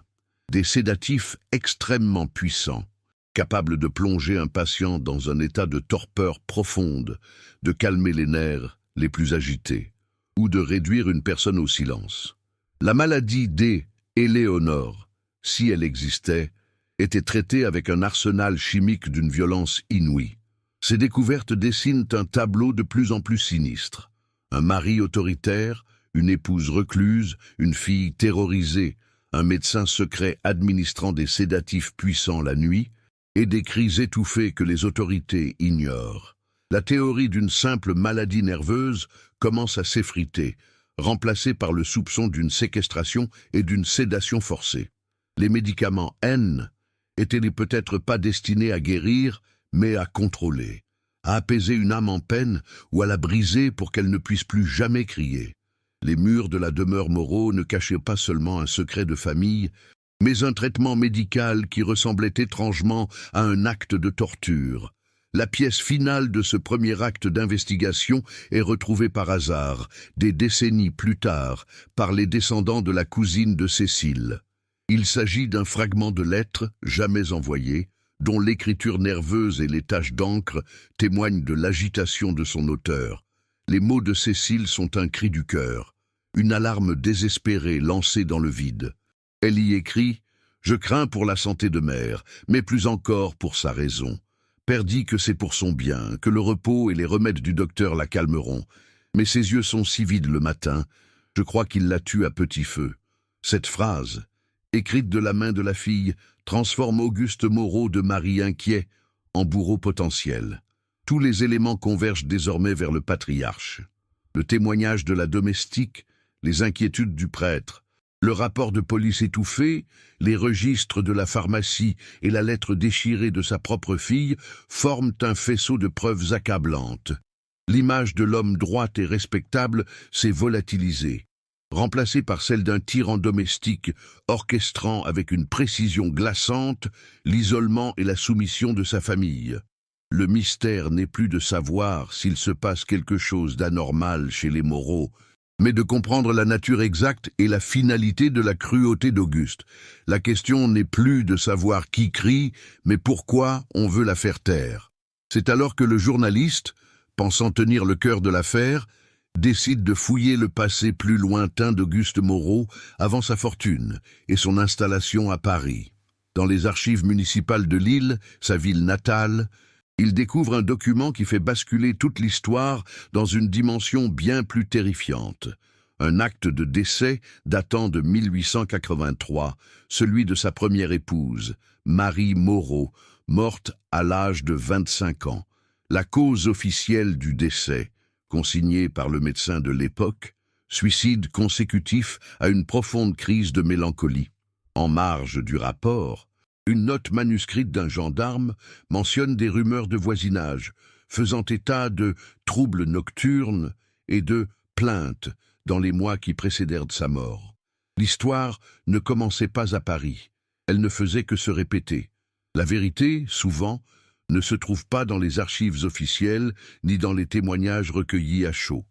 [SPEAKER 1] Des sédatifs extrêmement puissants, capables de plonger un patient dans un état de torpeur profonde, de calmer les nerfs les plus agités, ou de réduire une personne au silence. La maladie d'Éléonore, si elle existait, était traitée avec un arsenal chimique d'une violence inouïe. Ces découvertes dessinent un tableau de plus en plus sinistre. Un mari autoritaire, une épouse recluse, une fille terrorisée, un médecin secret administrant des sédatifs puissants la nuit, et des cris étouffés que les autorités ignorent. La théorie d'une simple maladie nerveuse commence à s'effriter, remplacée par le soupçon d'une séquestration et d'une sédation forcée. Les médicaments N étaient peut-être pas destinés à guérir, mais à contrôler, à apaiser une âme en peine ou à la briser pour qu'elle ne puisse plus jamais crier. Les murs de la demeure Moreau ne cachaient pas seulement un secret de famille, mais un traitement médical qui ressemblait étrangement à un acte de torture. La pièce finale de ce premier acte d'investigation est retrouvée par hasard, des décennies plus tard, par les descendants de la cousine de Cécile. Il s'agit d'un fragment de lettre, jamais envoyé, dont l'écriture nerveuse et les taches d'encre témoignent de l'agitation de son auteur. Les mots de Cécile sont un cri du cœur, une alarme désespérée lancée dans le vide. Elle y écrit « Je crains pour la santé de mère, mais plus encore pour sa raison. Père dit que c'est pour son bien, que le repos et les remèdes du docteur la calmeront. Mais ses yeux sont si vides le matin, je crois qu'il la tue à petit feu. Cette phrase, écrite de la main de la fille, transforme Auguste Moreau de mari inquiet en bourreau potentiel. Tous les éléments convergent désormais vers le patriarche. Le témoignage de la domestique, les inquiétudes du prêtre, le rapport de police étouffé, les registres de la pharmacie et la lettre déchirée de sa propre fille forment un faisceau de preuves accablantes. L'image de l'homme droit et respectable s'est volatilisée, remplacée par celle d'un tyran domestique orchestrant avec une précision glaçante l'isolement et la soumission de sa famille. Le mystère n'est plus de savoir s'il se passe quelque chose d'anormal chez les Moreau, mais de comprendre la nature exacte et la finalité de la cruauté d'Auguste. La question n'est plus de savoir qui crie, mais pourquoi on veut la faire taire. C'est alors que le journaliste, pensant tenir le cœur de l'affaire, décide de fouiller le passé plus lointain d'Auguste Moreau avant sa fortune et son installation à Paris. Dans les archives municipales de Lille, sa ville natale, il découvre un document qui fait basculer toute l'histoire dans une dimension bien plus terrifiante. Un acte de décès datant de 1883, celui de sa première épouse, Marie Moreau, morte à l'âge de 25 ans. La cause officielle du décès, consignée par le médecin de l'époque, suicide consécutif à une profonde crise de mélancolie. En marge du rapport, une note manuscrite d'un gendarme mentionne des rumeurs de voisinage, faisant état de troubles nocturnes et de plaintes dans les mois qui précédèrent sa mort. L'histoire ne commençait pas à Paris, elle ne faisait que se répéter. La vérité, souvent, ne se trouve pas dans les archives officielles ni dans les témoignages recueillis à chaud,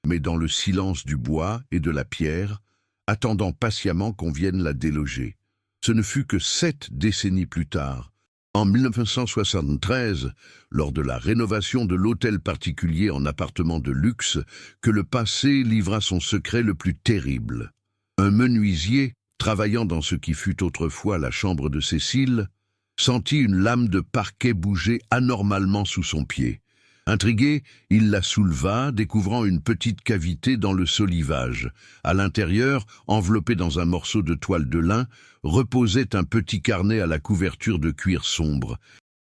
[SPEAKER 1] mais dans le silence du bois et de la pierre, attendant patiemment qu'on vienne la déloger. Ce ne fut que 7 décennies plus tard, en 1973, lors de la rénovation de l'hôtel particulier en appartement de luxe, que le passé livra son secret le plus terrible. Un menuisier, travaillant dans ce qui fut autrefois la chambre de Cécile, sentit une lame de parquet bouger anormalement sous son pied. Intrigué, il la souleva, découvrant une petite cavité dans le solivage. À l'intérieur, enveloppé dans un morceau de toile de lin, reposait un petit carnet à la couverture de cuir sombre,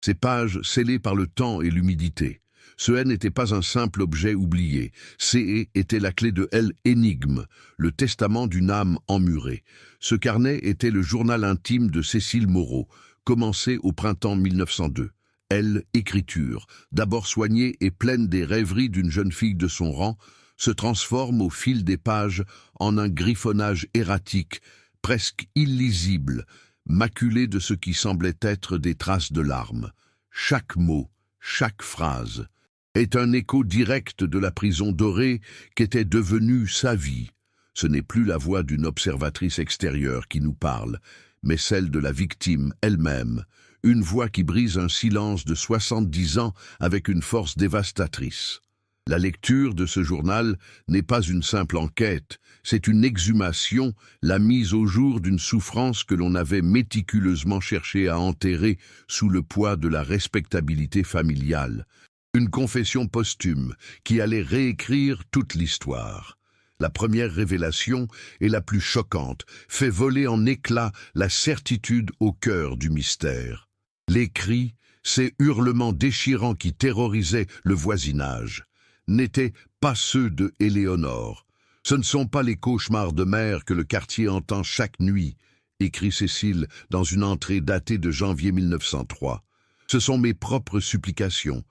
[SPEAKER 1] ses pages scellées par le temps et l'humidité. Ce N n'était pas un simple objet oublié. CE était la clé de L énigme, le testament d'une âme emmurée. Ce carnet était le journal intime de Cécile Moreau, commencé au printemps 1902. Elle, écriture, d'abord soignée et pleine des rêveries d'une jeune fille de son rang, se transforme au fil des pages en un griffonnage erratique, presque illisible, maculé de ce qui semblait être des traces de larmes. Chaque mot, chaque phrase, est un écho direct de la prison dorée qu'était devenue sa vie. Ce n'est plus la voix d'une observatrice extérieure qui nous parle, mais celle de la victime elle-même, une voix qui brise un silence de 70 ans avec une force dévastatrice. La lecture de ce journal n'est pas une simple enquête, c'est une exhumation, la mise au jour d'une souffrance que l'on avait méticuleusement cherché à enterrer sous le poids de la respectabilité familiale. Une confession posthume qui allait réécrire toute l'histoire. La première révélation, et la plus choquante, fait voler en éclats la certitude au cœur du mystère. Les cris, ces hurlements déchirants qui terrorisaient le voisinage, n'étaient pas ceux de Éléonore. Ce ne sont pas les cauchemars de mère que le quartier entend chaque nuit, écrit Cécile dans une entrée datée de janvier 1903. Ce sont mes propres supplications,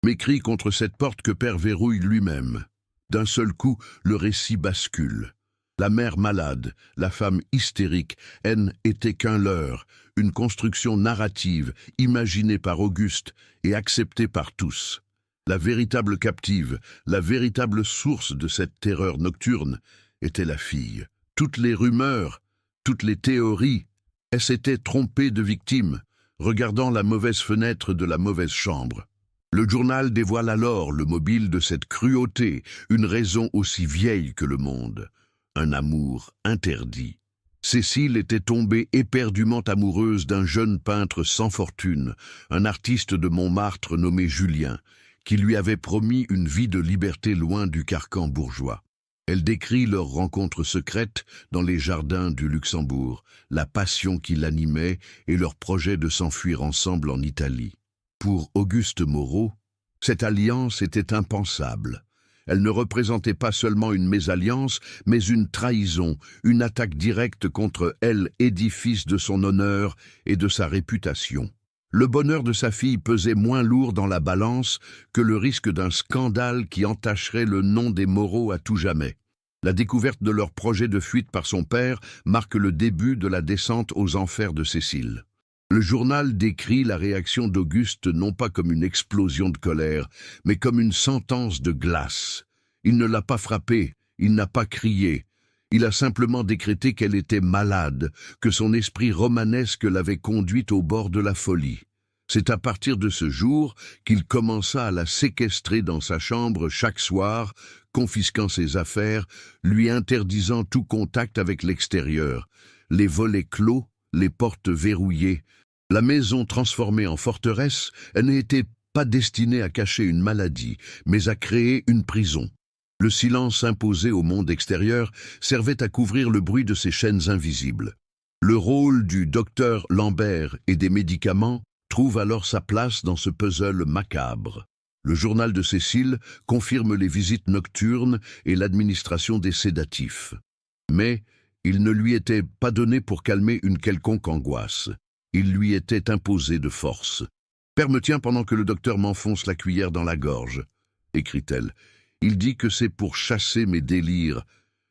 [SPEAKER 1] mes cris contre cette porte que Père verrouille lui-même. D'un seul coup, le récit bascule. La mère malade, la femme hystérique, N était qu'un leurre, une construction narrative imaginée par Auguste et acceptée par tous. La véritable captive, la véritable source de cette terreur nocturne était la fille. Toutes les rumeurs, toutes les théories, elle s'était trompée de victime, regardant la mauvaise fenêtre de la mauvaise chambre. Le journal dévoile alors le mobile de cette cruauté, une raison aussi vieille que le monde. Un amour interdit. Cécile était tombée éperdument amoureuse d'un jeune peintre sans fortune, un artiste de Montmartre nommé Julien, qui lui avait promis une vie de liberté loin du carcan bourgeois. Elle décrit leur rencontre secrète dans les jardins du Luxembourg, la passion qui l'animait et leur projet de s'enfuir ensemble en Italie. Pour Auguste Moreau, cette alliance était impensable. Elle ne représentait pas seulement une mésalliance, mais une trahison, une attaque directe contre elle, édifice de son honneur et de sa réputation. Le bonheur de sa fille pesait moins lourd dans la balance que le risque d'un scandale qui entacherait le nom des Moreau à tout jamais. La découverte de leur projet de fuite par son père marque le début de la descente aux enfers de Cécile. Le journal décrit la réaction d'Auguste non pas comme une explosion de colère, mais comme une sentence de glace. Il ne l'a pas frappée, il n'a pas crié. Il a simplement décrété qu'elle était malade, que son esprit romanesque l'avait conduite au bord de la folie. C'est à partir de ce jour qu'il commença à la séquestrer dans sa chambre chaque soir, confisquant ses affaires, lui interdisant tout contact avec l'extérieur. Les volets clos, les portes verrouillées. La maison transformée en forteresse, elle n'était pas destinée à cacher une maladie, mais à créer une prison. Le silence imposé au monde extérieur servait à couvrir le bruit de ces chaînes invisibles. Le rôle du docteur Lambert et des médicaments trouve alors sa place dans ce puzzle macabre. Le journal de Cécile confirme les visites nocturnes et l'administration des sédatifs. Mais il ne lui était pas donné pour calmer une quelconque angoisse. Il lui était imposé de force. « Père me tient pendant que le docteur m'enfonce la cuillère dans la gorge », écrit-elle. « Il dit que c'est pour chasser mes délires,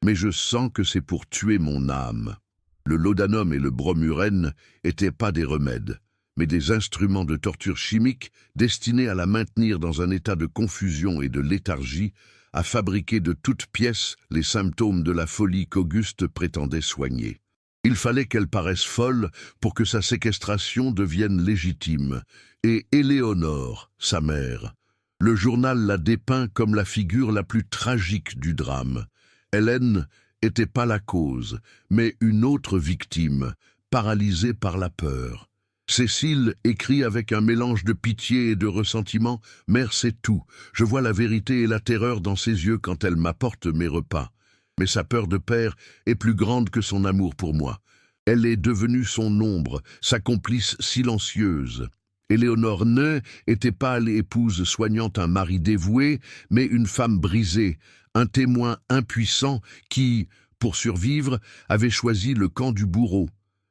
[SPEAKER 1] mais je sens que c'est pour tuer mon âme. » Le laudanum et le bromurène n'étaient pas des remèdes, mais des instruments de torture chimique destinés à la maintenir dans un état de confusion et de léthargie, à fabriquer de toutes pièces les symptômes de la folie qu'Auguste prétendait soigner. Il fallait qu'elle paraisse folle pour que sa séquestration devienne légitime, et Éléonore, sa mère. Le journal la dépeint comme la figure la plus tragique du drame. Hélène n'était pas la cause, mais une autre victime, paralysée par la peur. Cécile écrit avec un mélange de pitié et de ressentiment « Mère, c'est tout. Je vois la vérité et la terreur dans ses yeux quand elle m'apporte mes repas. Mais sa peur de père est plus grande que son amour pour moi. Elle est devenue son ombre, sa complice silencieuse. » Éléonore n'était pas l'épouse soignant un mari dévoué, mais une femme brisée, un témoin impuissant qui, pour survivre, avait choisi le camp du bourreau.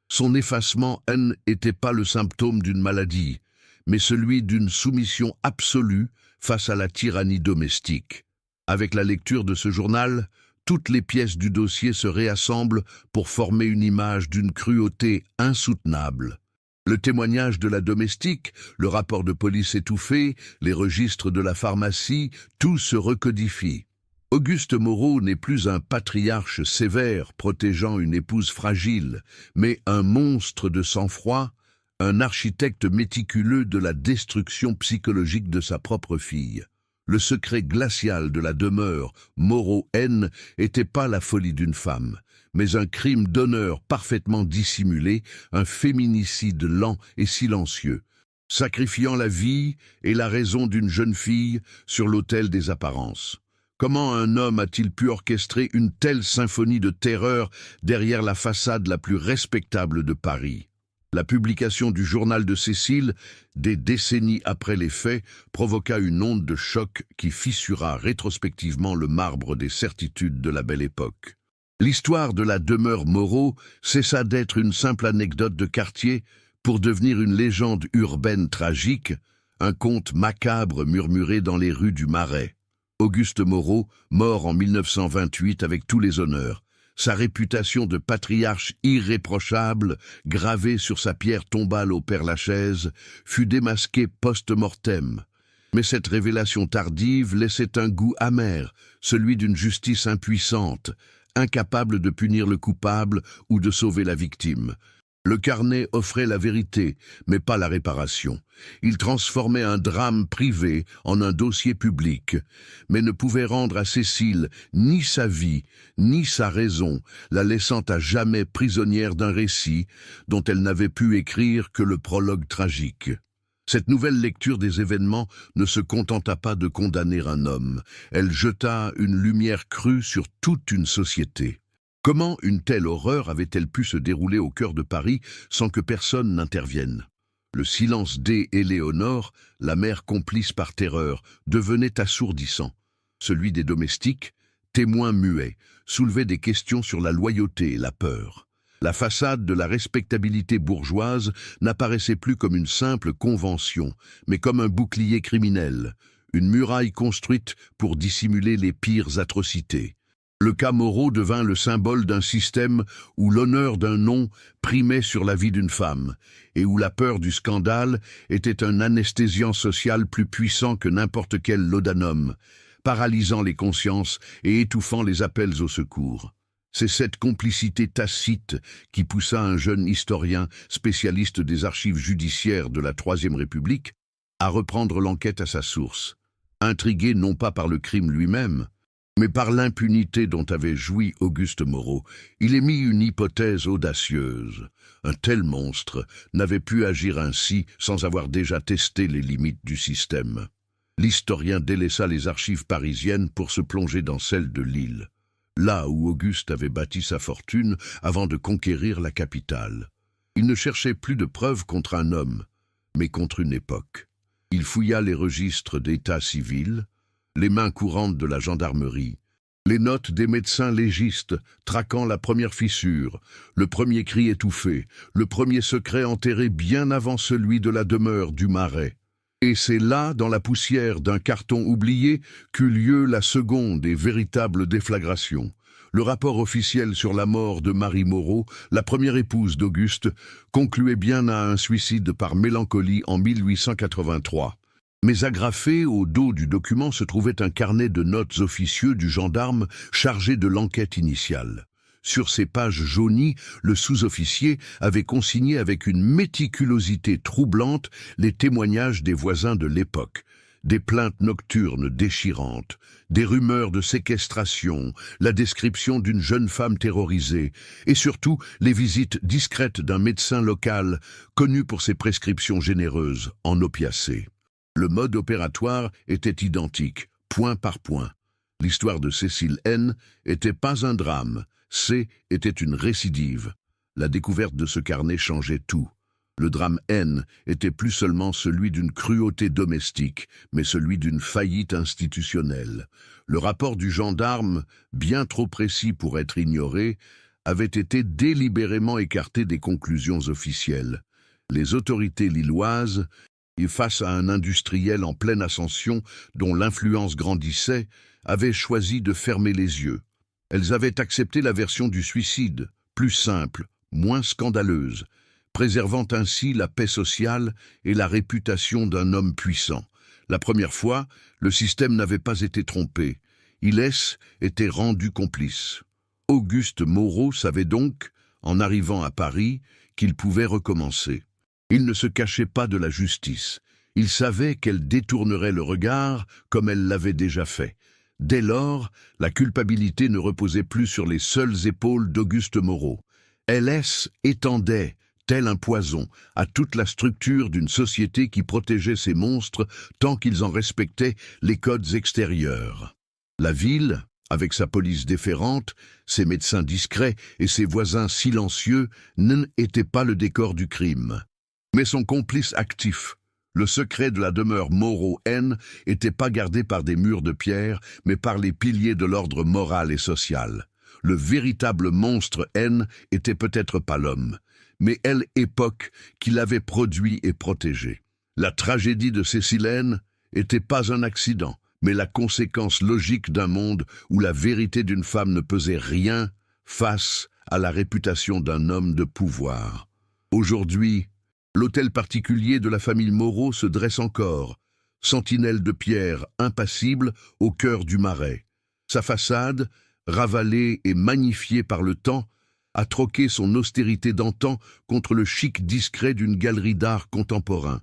[SPEAKER 1] Son effacement n'était pas le symptôme d'une maladie, mais celui d'une soumission absolue face à la tyrannie domestique. Avec la lecture de ce journal, toutes les pièces du dossier se réassemblent pour former une image d'une cruauté insoutenable. Le témoignage de la domestique, le rapport de police étouffé, les registres de la pharmacie, tout se recodifie. Auguste Moreau n'est plus un patriarche sévère protégeant une épouse fragile, mais un monstre de sang-froid, un architecte méticuleux de la destruction psychologique de sa propre fille. Le secret glacial de la demeure Moreau-N n'était pas la folie d'une femme, mais un crime d'honneur parfaitement dissimulé, un féminicide lent et silencieux, sacrifiant la vie et la raison d'une jeune fille sur l'autel des apparences. Comment un homme a-t-il pu orchestrer une telle symphonie de terreur derrière la façade la plus respectable de Paris? La publication du journal de Cécile, des décennies après les faits, provoqua une onde de choc qui fissura rétrospectivement le marbre des certitudes de la Belle Époque. L'histoire de la demeure Moreau cessa d'être une simple anecdote de quartier pour devenir une légende urbaine tragique, un conte macabre murmuré dans les rues du Marais. Auguste Moreau, mort en 1928 avec tous les honneurs. Sa réputation de patriarche irréprochable, gravée sur sa pierre tombale au Père-Lachaise, fut démasquée post-mortem. Mais cette révélation tardive laissait un goût amer, celui d'une justice impuissante, incapable de punir le coupable ou de sauver la victime. Le carnet offrait la vérité, mais pas la réparation. Il transformait un drame privé en un dossier public, mais ne pouvait rendre à Cécile ni sa vie, ni sa raison, la laissant à jamais prisonnière d'un récit dont elle n'avait pu écrire que le prologue tragique. Cette nouvelle lecture des événements ne se contenta pas de condamner un homme, elle jeta une lumière crue sur toute une société. Comment une telle horreur avait-elle pu se dérouler au cœur de Paris sans que personne n'intervienne? Le silence d'Éléonore, la mère complice par terreur, devenait assourdissant. Celui des domestiques, témoins muets, soulevait des questions sur la loyauté et la peur. La façade de la respectabilité bourgeoise n'apparaissait plus comme une simple convention, mais comme un bouclier criminel, une muraille construite pour dissimuler les pires atrocités. Le cas Moreau devint le symbole d'un système où l'honneur d'un nom primait sur la vie d'une femme et où la peur du scandale était un anesthésiant social plus puissant que n'importe quel laudanum, paralysant les consciences et étouffant les appels au secours. C'est cette complicité tacite qui poussa un jeune historien, spécialiste des archives judiciaires de la Troisième République, à reprendre l'enquête à sa source. Intrigué non pas par le crime lui-même, mais par l'impunité dont avait joui Auguste Moreau, il émit une hypothèse audacieuse. Un tel monstre n'avait pu agir ainsi sans avoir déjà testé les limites du système. L'historien délaissa les archives parisiennes pour se plonger dans celles de Lille, là où Auguste avait bâti sa fortune avant de conquérir la capitale. Il ne cherchait plus de preuves contre un homme, mais contre une époque. Il fouilla les registres d'état civil, les mains courantes de la gendarmerie, les notes des médecins légistes traquant la première fissure, le premier cri étouffé, le premier secret enterré bien avant celui de la demeure du Marais. Et c'est là, dans la poussière d'un carton oublié, qu'eut lieu la seconde et véritable déflagration. Le rapport officiel sur la mort de Marie Moreau, la première épouse d'Auguste, concluait bien à un suicide par mélancolie en 1883. Mais agrafé au dos du document se trouvait un carnet de notes officieux du gendarme chargé de l'enquête initiale. Sur ces pages jaunies, le sous-officier avait consigné avec une méticulosité troublante les témoignages des voisins de l'époque. Des plaintes nocturnes déchirantes, des rumeurs de séquestration, la description d'une jeune femme terrorisée, et surtout les visites discrètes d'un médecin local connu pour ses prescriptions généreuses en opiacés. Le mode opératoire était identique, point par point. L'histoire de Cécile N n'était pas un drame, C était une récidive. La découverte de ce carnet changeait tout. Le drame N était plus seulement celui d'une cruauté domestique, mais celui d'une faillite institutionnelle. Le rapport du gendarme, bien trop précis pour être ignoré, avait été délibérément écarté des conclusions officielles. Les autorités lilloises, et face à un industriel en pleine ascension dont l'influence grandissait, avaient choisi de fermer les yeux. Elles avaient accepté la version du suicide, plus simple, moins scandaleuse, préservant ainsi la paix sociale et la réputation d'un homme puissant. La première fois, le système n'avait pas été trompé. Illès était rendu complice. Auguste Moreau savait donc, en arrivant à Paris, qu'il pouvait recommencer. Il ne se cachait pas de la justice. Il savait qu'elle détournerait le regard comme elle l'avait déjà fait. Dès lors, la culpabilité ne reposait plus sur les seules épaules d'Auguste Moreau. Elle étendait, tel un poison, à toute la structure d'une société qui protégeait ces monstres tant qu'ils en respectaient les codes extérieurs. La ville, avec sa police déférente, ses médecins discrets et ses voisins silencieux, n'était pas le décor du crime. Mais son complice actif, le secret de la demeure Moreau N, n'était pas gardé par des murs de pierre, mais par les piliers de l'ordre moral et social. Le véritable monstre N était peut-être pas l'homme, mais elle époque qui l'avait produit et protégé. La tragédie de Cécile N n'était pas un accident, mais la conséquence logique d'un monde où la vérité d'une femme ne pesait rien face à la réputation d'un homme de pouvoir. Aujourd'hui, l'hôtel particulier de la famille Moreau se dresse encore, sentinelle de pierre impassible au cœur du Marais. Sa façade, ravalée et magnifiée par le temps, a troqué son austérité d'antan contre le chic discret d'une galerie d'art contemporain.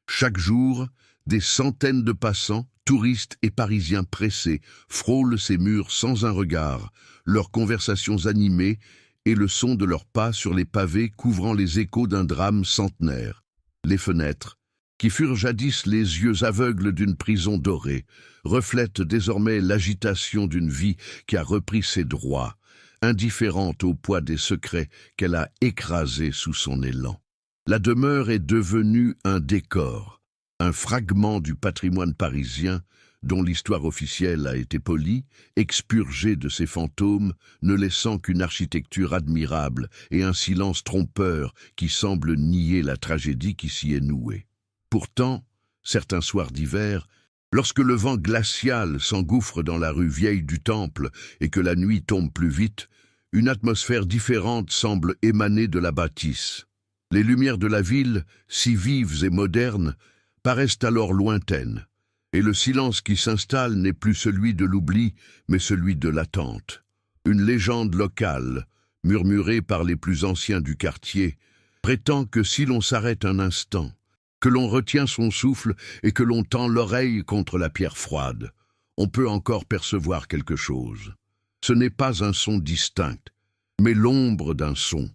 [SPEAKER 1] Chaque jour, des centaines de passants, touristes et Parisiens pressés, frôlent ces murs sans un regard, leurs conversations animées et le son de leurs pas sur les pavés couvrant les échos d'un drame centenaire. Les fenêtres, qui furent jadis les yeux aveugles d'une prison dorée, reflètent désormais l'agitation d'une vie qui a repris ses droits, indifférente au poids des secrets qu'elle a écrasés sous son élan. La demeure est devenue un décor, un fragment du patrimoine parisien dont l'histoire officielle a été polie, expurgée de ses fantômes, ne laissant qu'une architecture admirable et un silence trompeur qui semble nier la tragédie qui s'y est nouée. Pourtant, certains soirs d'hiver, lorsque le vent glacial s'engouffre dans la rue vieille du Temple et que la nuit tombe plus vite, une atmosphère différente semble émaner de la bâtisse. Les lumières de la ville, si vives et modernes, paraissent alors lointaines, et le silence qui s'installe n'est plus celui de l'oubli, mais celui de l'attente. Une légende locale, murmurée par les plus anciens du quartier, prétend que si l'on s'arrête un instant, que l'on retient son souffle et que l'on tend l'oreille contre la pierre froide, on peut encore percevoir quelque chose. Ce n'est pas un son distinct, mais l'ombre d'un son,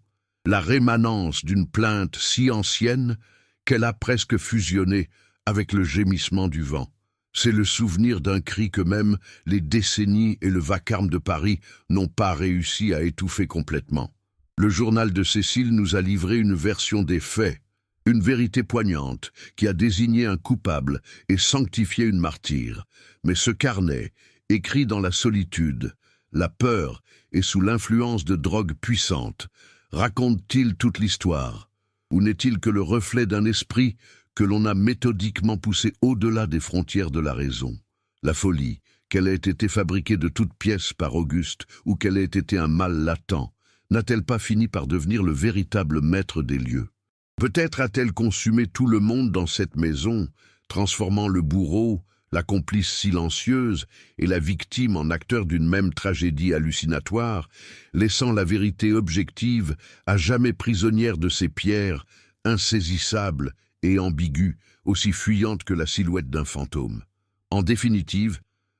[SPEAKER 1] la rémanence d'une plainte si ancienne qu'elle a presque fusionné avec le gémissement du vent. C'est le souvenir d'un cri que même les décennies et le vacarme de Paris n'ont pas réussi à étouffer complètement. Le journal de Cécile nous a livré une version des faits, une vérité poignante qui a désigné un coupable et sanctifié une martyre. Mais ce carnet, écrit dans la solitude, la peur et sous l'influence de drogues puissantes, raconte-t-il toute l'histoire? Ou n'est-il que le reflet d'un esprit que l'on a méthodiquement poussé au-delà des frontières de la raison? La folie, qu'elle ait été fabriquée de toutes pièces par Auguste ou qu'elle ait été un mal latent, n'a-t-elle pas fini par devenir le véritable maître des lieux? Peut-être a-t-elle consumé tout le monde dans cette maison, transformant le bourreau, la complice silencieuse et la victime en acteurs d'une même tragédie hallucinatoire, laissant la vérité objective à jamais prisonnière de ses pierres, insaisissable et ambiguë, aussi fuyante que la silhouette d'un fantôme. En définitive,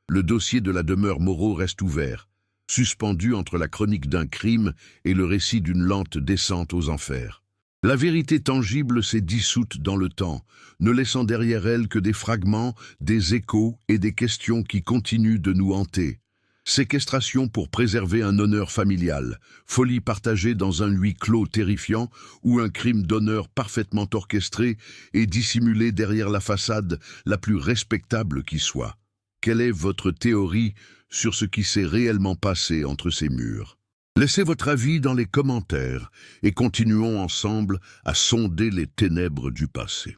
[SPEAKER 1] le dossier de la demeure Moreau reste ouvert, suspendu entre la chronique d'un crime et le récit d'une lente descente aux enfers. La vérité tangible s'est dissoute dans le temps, ne laissant derrière elle que des fragments, des échos et des questions qui continuent de nous hanter. Séquestration pour préserver un honneur familial, folie partagée dans un huis clos terrifiant ou un crime d'honneur parfaitement orchestré et dissimulé derrière la façade la plus respectable qui soit. Quelle est votre théorie sur ce qui s'est réellement passé entre ces murs? Laissez votre avis dans les commentaires et continuons ensemble à sonder les ténèbres du passé.